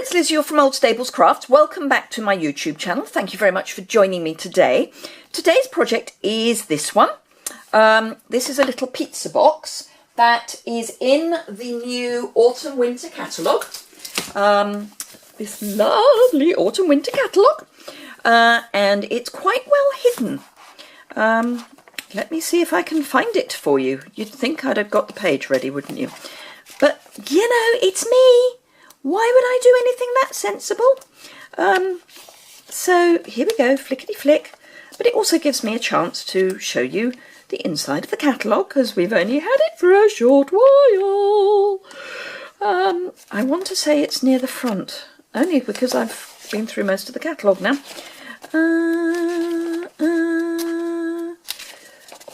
it's Liz Yuille from Old Stables Crafts. Welcome back to my YouTube channel. Thank you very much for joining me today. Today's project is this one. This is a little pizza box that is in the new Autumn-Winter catalogue. This lovely Autumn-Winter catalogue. And it's quite well hidden. Let me see if I can find it for you. You'd think I'd have got the page ready, wouldn't you? But, you know, it's me. Why would I do anything that sensible? So here we go, flickety flick. But it also gives me a chance to show you the inside of the catalogue, because we've only had it for a short while. I want to say it's near the front, only because I've been through most of the catalogue now.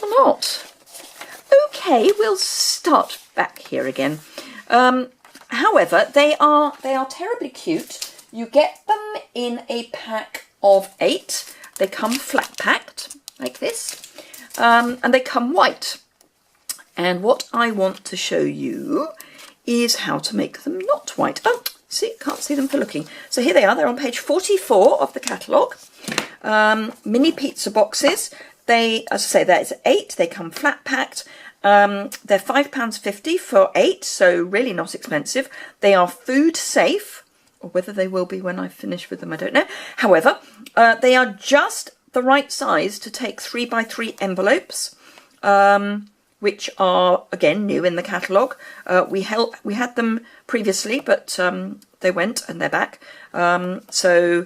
Or not. Okay, we'll start back here again. However, they are terribly cute. You get them in a pack of 8. They come flat packed like this, and they come white. And what I want to show you is how to make them not white. Oh, see, can't see them for looking. So here they are. They're on page 44 of the catalogue. Mini pizza boxes. They, as I say, there's 8. They come flat packed. They're £5.50 for 8, so really not expensive. They are food safe, or whether they will be when I finish with them, I don't know. However, they are just the right size to take 3x3 envelopes, which are, again, new in the catalogue. We had them previously, but they went and they're back. So,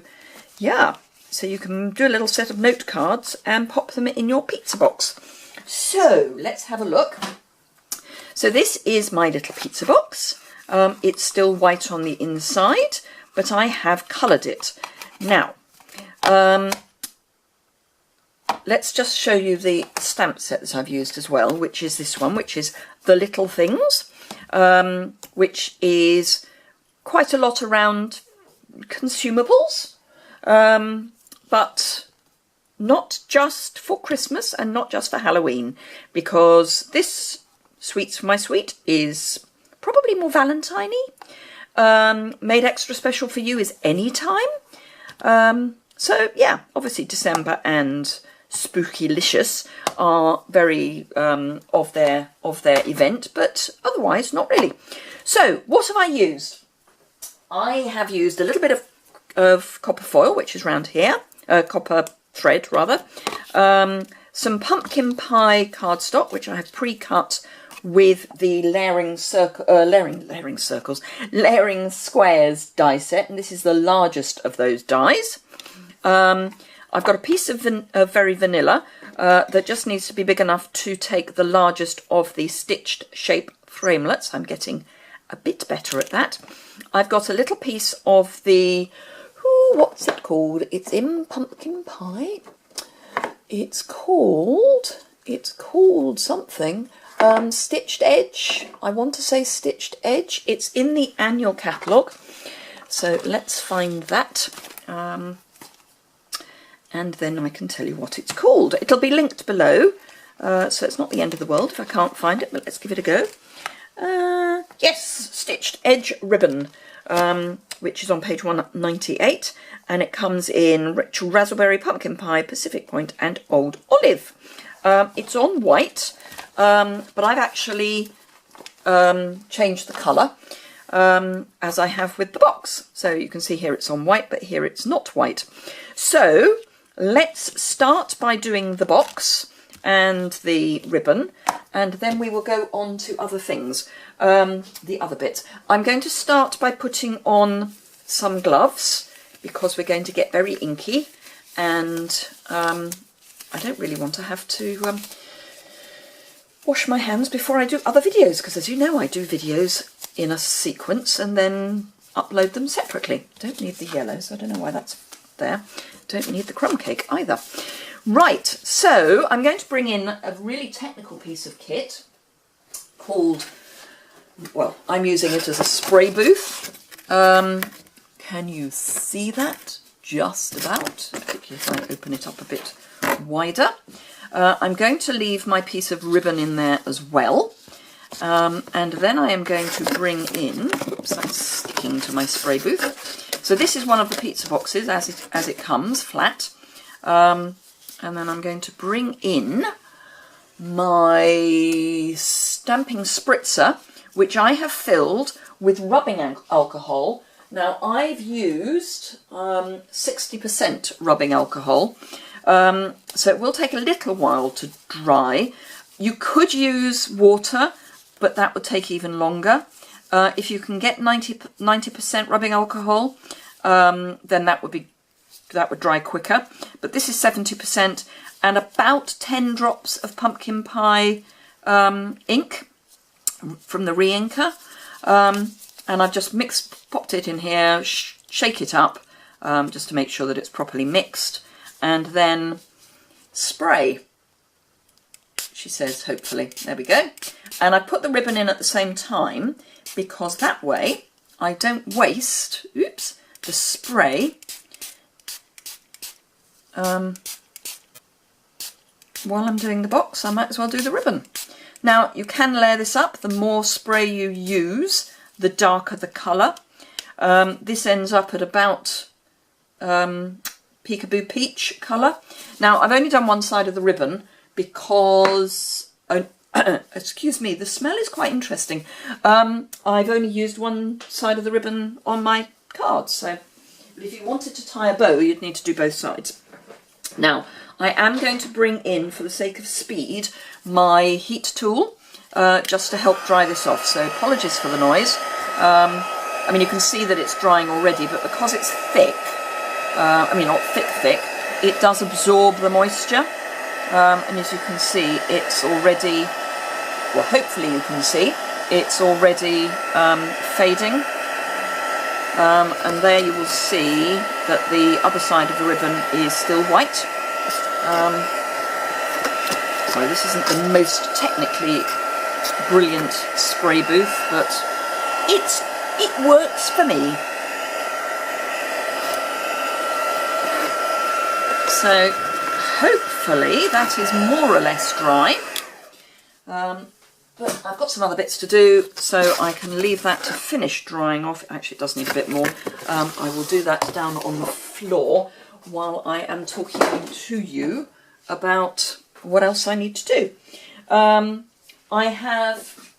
yeah, so you can do a little set of note cards and pop them in your pizza box. So let's have a look. So this is my little pizza box. It's still white on the inside, but I have coloured it. Now, let's just show you the stamp set that I've used as well, which is this one, which is The Little Things, which is quite a lot around consumables, but not just for Christmas and not just for Halloween, because this Sweets for My Sweet is probably more Valentine-y. Made extra special for you is Anytime. So yeah, obviously December and Spookylicious are very of their event, but otherwise not really. So what have I used? I have used a little bit of copper foil, which is round here, copper thread rather, some pumpkin pie cardstock, which I have pre-cut with the layering squares die set, and this is the largest of those dies. I've got a piece of very vanilla that just needs to be big enough to take the largest of the stitched shape framelets. I'm getting a bit better at that. I've got a little piece of the, what's it called? It's in pumpkin pie. It's called something. Stitched Edge. I want to say Stitched Edge. It's in the annual catalogue. So let's find that. And then I can tell you what it's called. It'll be linked below. So it's not the end of the world if I can't find it, but let's give it a go. Yes, Stitched Edge Ribbon. Which is on page 198, and it comes in Ritual Raspberry, Pumpkin Pie, Pacific Point, and Old Olive. It's on white, but I've actually changed the colour, as I have with the box. So you can see here it's on white, but here it's not white. So let's start by doing the box and the ribbon, and then we will go on to other things, the other bits. I'm going to start by putting on some gloves, because we're going to get very inky, and I don't really want to have to wash my hands before I do other videos, because as you know, I do videos in a sequence and then upload them separately. Don't need the yellow, so I don't know why that's there. Don't need the crumb cake either. Right, so I'm going to bring in a really technical piece of kit called, well, I'm using it as a spray booth. Can you see that? Just about, particularly if I open it up a bit wider. I'm going to leave my piece of ribbon in there as well. And then I am going to bring in, oops, that's sticking to my spray booth. So this is one of the pizza boxes as it comes, flat. And then I'm going to bring in my stamping spritzer, which I have filled with rubbing alcohol. Now I've used 60% rubbing alcohol, so it will take a little while to dry. You could use water, but that would take even longer. If you can get 90% rubbing alcohol, then that would dry quicker. But this is 70%, and about 10 drops of pumpkin pie ink from the re-inker. And I've just popped it in here, shake it up, just to make sure that it's properly mixed, and then spray, she says, hopefully. There we go. And I put the ribbon in at the same time, because that way I don't waste, oops, the spray while I'm doing the box. I might as well do the ribbon. Now, you can layer this up. The more spray you use, the darker the colour. This ends up at about Peekaboo Peach colour. Now, I've only done one side of the ribbon because, excuse me, the smell is quite interesting. I've only used one side of the ribbon on my cards, so but if you wanted to tie a bow, you'd need to do both sides. Now, I am going to bring in, for the sake of speed, my heat tool, just to help dry this off. So apologies for the noise. I mean, you can see that it's drying already, but because it's thick, I mean, not thick, it does absorb the moisture. And as you can see, it's already, well, hopefully you can see, it's already fading. And there you will see that the other side of the ribbon is still white. Sorry, this isn't the most technically brilliant spray booth, but it works for me. So hopefully that is more or less dry. But I've got some other bits to do, so I can leave that to finish drying off. Actually, it does need a bit more. I will do that down on the floor while I am talking to you about what else I need to do. I have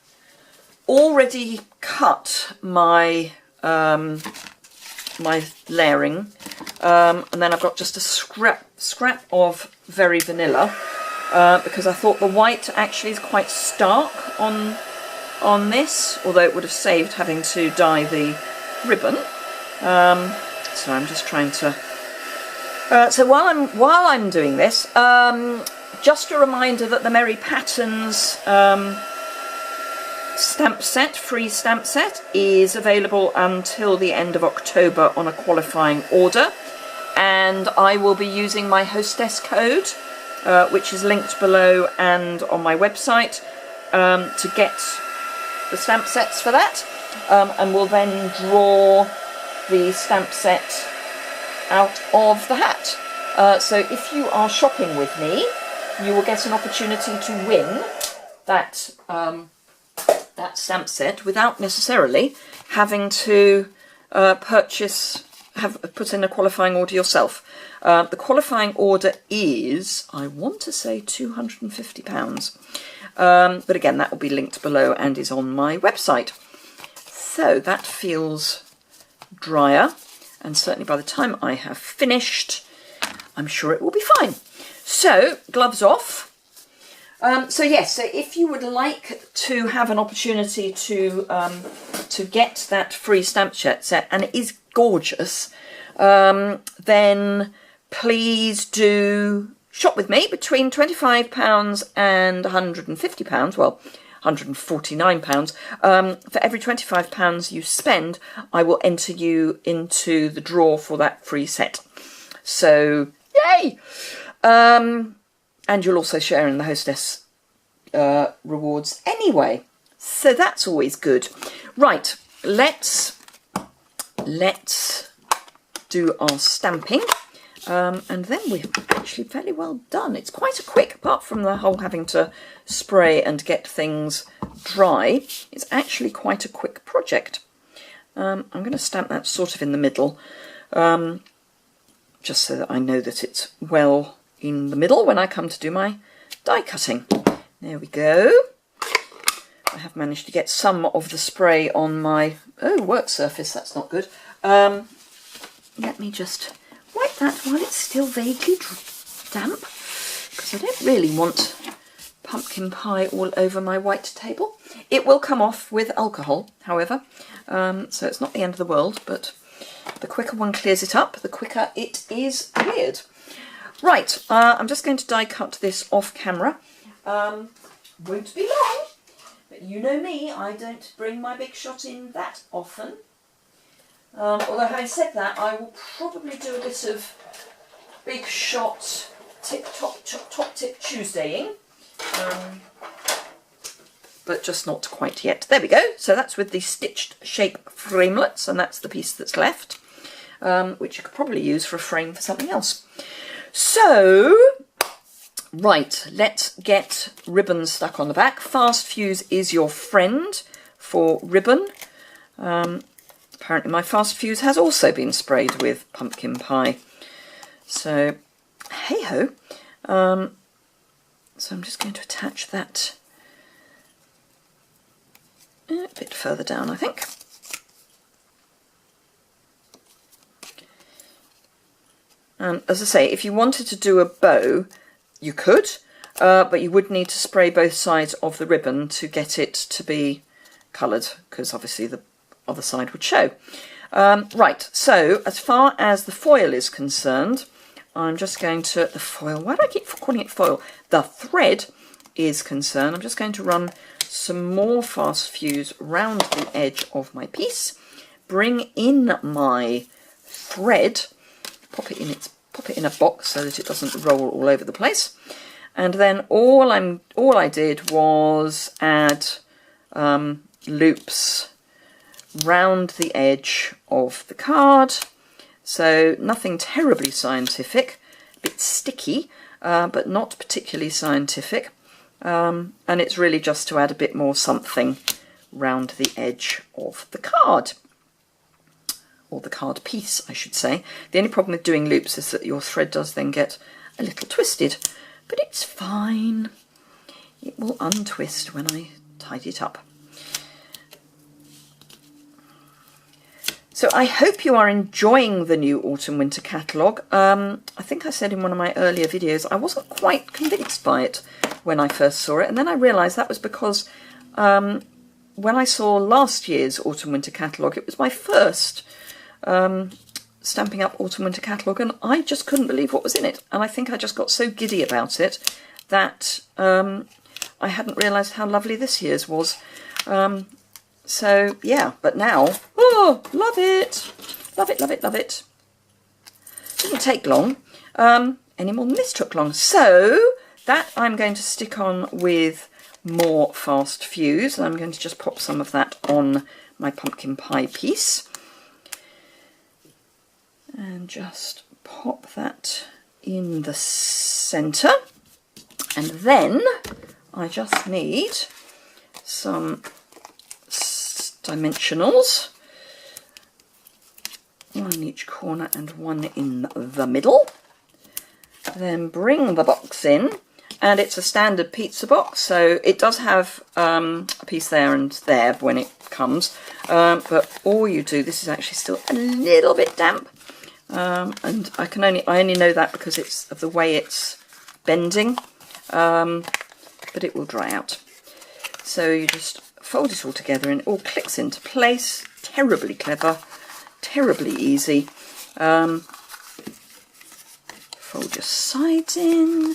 already cut my my layering, and then I've got just a scrap of Very Vanilla, because I thought the white actually is quite stark on this, although it would have saved having to dye the ribbon. So I'm just trying to. So while I'm doing this, just a reminder that the Merry Patterns stamp set, free stamp set, is available until the end of October on a qualifying order, and I will be using my Hostess Code, which is linked below and on my website, to get the stamp sets for that, and will then draw the stamp set out of the hat. So if you are shopping with me, you will get an opportunity to win that that stamp set without necessarily having to put in a qualifying order yourself. The qualifying order is, I want to say, £250. But again, that will be linked below and is on my website. So that feels drier, and certainly by the time I have finished, I'm sure it will be fine. So, gloves off. So yes, so if you would like to have an opportunity to get that free stamp set, and it is gorgeous, then please do shop with me between £25 and £150, well, £149. For every £25 you spend, I will enter you into the draw for that free set. So, yay! And you'll also share in the Hostess rewards anyway. So that's always good. Right, let's do our stamping. And then actually fairly well done. It's quite a quick, apart from the whole having to spray and get things dry, it's actually quite a quick project. I'm going to stamp that sort of in the middle, just so that I know that it's well in the middle when I come to do my die cutting. There we go. I have managed to get some of the spray on my work surface. That's not good. Let me just wipe that while it's still vaguely damp, because I don't really want pumpkin pie all over my white table. It will come off with alcohol, however, so it's not the end of the world, but the quicker one clears it up, the quicker it is cleared. Right, I'm just going to die cut this off camera. Won't be long, but you know me, I don't bring my big shot in that often. Although having said that, I will probably do a bit of big shot top tip Tuesdaying, but just not quite yet. There we go. So that's with the stitched shape framelets, and that's the piece that's left, which you could probably use for a frame for something else. So, right, let's get ribbon stuck on the back. Fast fuse is your friend for ribbon. Apparently my fast fuse has also been sprayed with pumpkin pie. So, hey-ho. So I'm just going to attach that a bit further down, I think. And as I say, if you wanted to do a bow, you could, but you would need to spray both sides of the ribbon to get it to be coloured, because obviously the other side would show. Right, so as far as the foil is concerned, I'm just going to, the foil, why do I keep calling it foil? The thread is concerned, I'm just going to run some more fast fuse round the edge of my piece, bring in my thread, pop it in a box so that it doesn't roll all over the place, and then all I did was add loops round the edge of the card. So nothing terribly scientific, a bit sticky, but not particularly scientific. And it's really just to add a bit more something round the edge of the card. Or the card piece, I should say. The only problem with doing loops is that your thread does then get a little twisted, but it's fine. It will untwist when I tidy it up. So I hope you are enjoying the new Autumn Winter catalogue. I think I said in one of my earlier videos I wasn't quite convinced by it when I first saw it, and then I realised that was because when I saw last year's Autumn Winter catalogue, it was my first Stampin' Up Autumn Winter catalogue, and I just couldn't believe what was in it. And I think I just got so giddy about it that I hadn't realised how lovely this year's was. So yeah, but now, oh, love it, love it, love it, love it. Didn't take long, any more than this took long. So that I'm going to stick on with more fast fuse, and I'm going to just pop some of that on my pumpkin pie piece. And just pop that in the centre. And then I just need some dimensionals, one in each corner and one in the middle. Then bring the box in, and it's a standard pizza box, so it does have a piece there and there when it comes, but all you do, this is actually still a little bit damp, and I only know that because it's of the way it's bending, but it will dry out. So you just fold it all together and it all clicks into place. Terribly clever, terribly easy. Fold your sides in,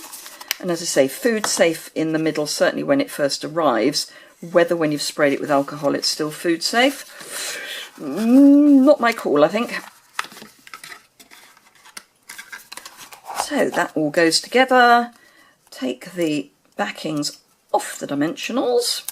and as I say, food safe in the middle, certainly when it first arrives. Whether when you've sprayed it with alcohol it's still food safe, not my call, I think. So that all goes together. Take the backings off the dimensionals.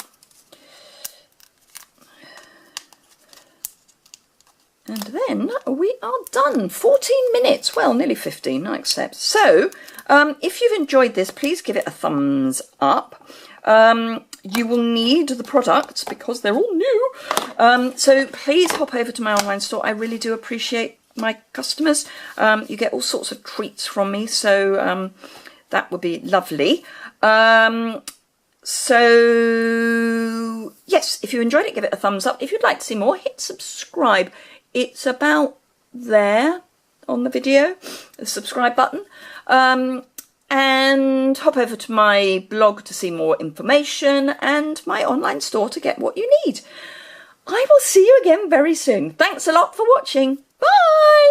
And then we are done. 14 minutes. Well, nearly 15, I accept. So, if you've enjoyed this, please give it a thumbs up. You will need the products because they're all new. So please hop over to my online store. I really do appreciate my customers. You get all sorts of treats from me, so that would be lovely. So yes, if you enjoyed it, give it a thumbs up. If you'd like to see more, hit subscribe. It's about there on the video, the subscribe button. And hop over to my blog to see more information and my online store to get what you need. I will see you again very soon. Thanks a lot for watching. Bye!